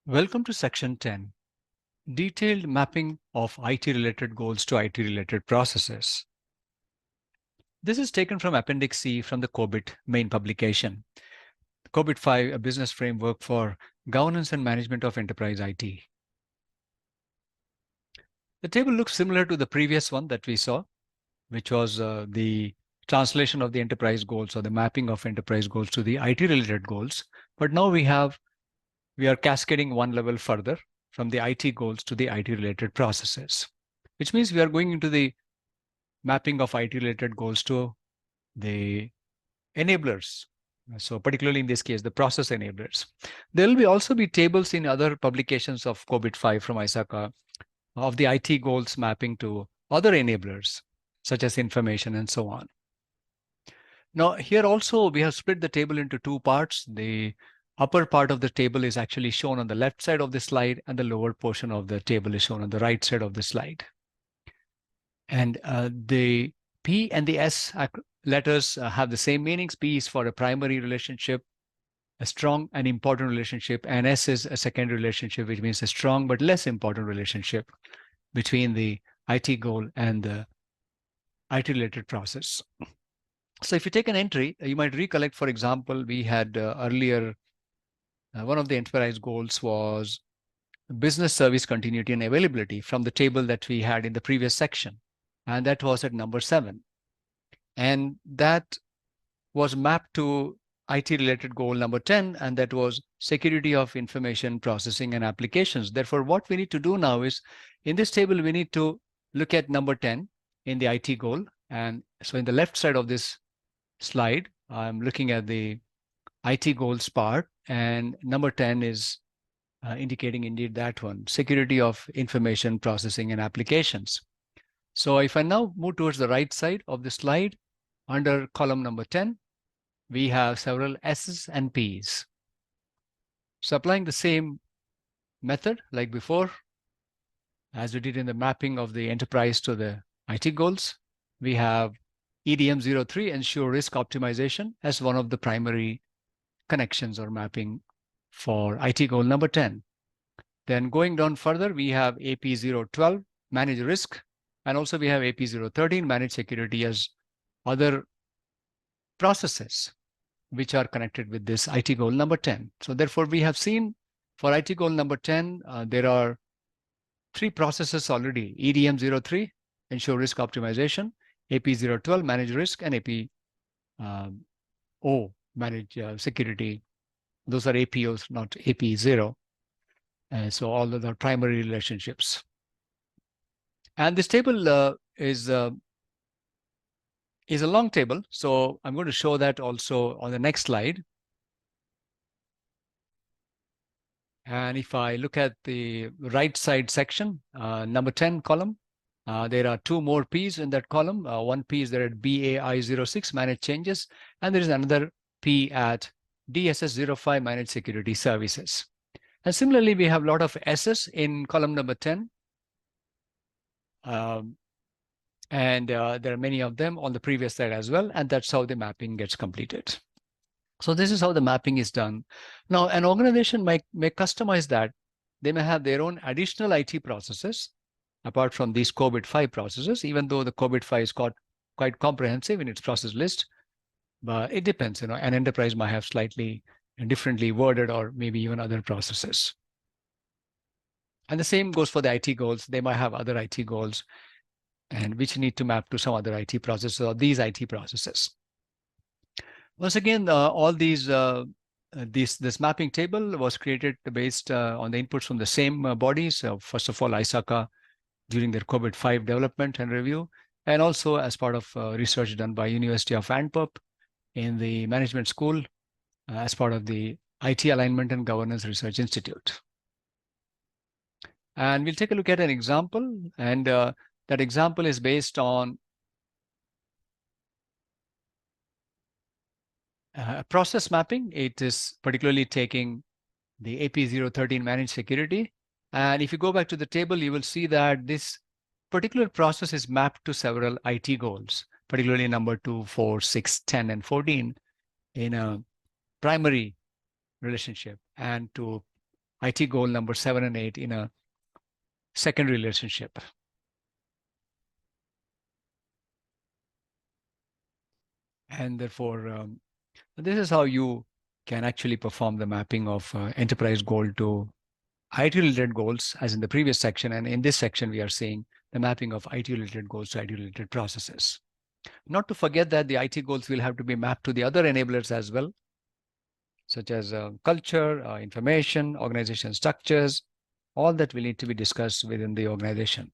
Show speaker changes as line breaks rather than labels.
Welcome to Section 10, Detailed Mapping of IT-related Goals to IT-related Processes. This is taken from Appendix C from the COBIT main publication. COBIT 5, a business framework for governance and management of enterprise IT. The table looks similar to the previous one that we saw, which was the translation of the enterprise goals or the mapping of enterprise goals to the IT-related goals. But now we are cascading one level further from the IT goals to the IT-related processes, which means we are going into the mapping of IT-related goals to the enablers. So particularly in this case, the process enablers. There will also be tables in other publications of COBIT 5 from ISACA of the IT goals mapping to other enablers, such as information and so on. Now, here also, we have split the table into two parts. The upper part of the table is actually shown on the left side of the slide, and the lower portion of the table is shown on the right side of the slide. And the P and the S letters have the same meanings. P is for a primary relationship, a strong and important relationship, and S is a secondary relationship, which means a strong but less important relationship between the IT goal and the IT-related process. So if you take an entry, you might recollect, for example, we had earlier, one of the enterprise goals was business service continuity and availability from the table that we had in the previous section. And that was at number 7. And that was mapped to IT-related goal number 10, and that was security of information processing and applications. Therefore, what we need to do now is, in this table, we need to look at number 10 in the IT goal. And so in the left side of this slide, I'm looking at the IT goals part, and number 10 is indicating indeed that one, security of information processing and applications. So if I now move towards the right side of the slide, under column number 10, we have several S's and P's. So applying the same method like before, as we did in the mapping of the enterprise to the IT goals, we have EDM 03, ensure risk optimization, as one of the primary connections or mapping for IT goal number 10. Then going down further, we have AP012, manage risk, and also we have AP013, manage security, as other processes which are connected with this IT goal number 10. So therefore, we have seen for IT goal number 10, there are 3 processes already: EDM 03, ensure risk optimization; AP012, manage risk; and AP0, manage security. Those are APOs, not AP0. So all of the primary relationships. And this table is a long table. So I'm going to show that also on the next slide. And if I look at the right side section, number 10 column, there are 2 more P's in that column. One P is there at BAI06, manage changes, and there is another P at DSS05, manage security services. And similarly, we have a lot of S's in column number 10. And there are many of them on the previous slide as well, and that's how the mapping gets completed. So this is how the mapping is done. Now, an organization may customize that. They may have their own additional IT processes apart from these COBIT 5 processes, even though the COBIT 5 is quite comprehensive in its process list. But it depends, an enterprise might have slightly differently worded or maybe even other processes. And the same goes for the IT goals. They might have other IT goals, and which need to map to some other IT processes or these IT processes. Once again, all these this mapping table was created based on the inputs from the same bodies. First of all, ISACA during their COBIT 5 development and review, and also as part of research done by University of Antwerp in the management school as part of the IT Alignment and Governance Research Institute. And we'll take a look at an example, and that example is based on process mapping. It is particularly taking the AP013 managed security. And if you go back to the table, you will see that this particular process is mapped to several IT goals, particularly number 2, 4, 6, 10, and 14 in a primary relationship, and to IT goal number 7 and 8 in a second relationship. And therefore, this is how you can actually perform the mapping of enterprise goal to IT-related goals, as in the previous section. And in this section, we are seeing the mapping of IT-related goals to IT-related processes. Not to forget that the IT goals will have to be mapped to the other enablers as well, such as culture, information, organization structures, all that will need to be discussed within the organization.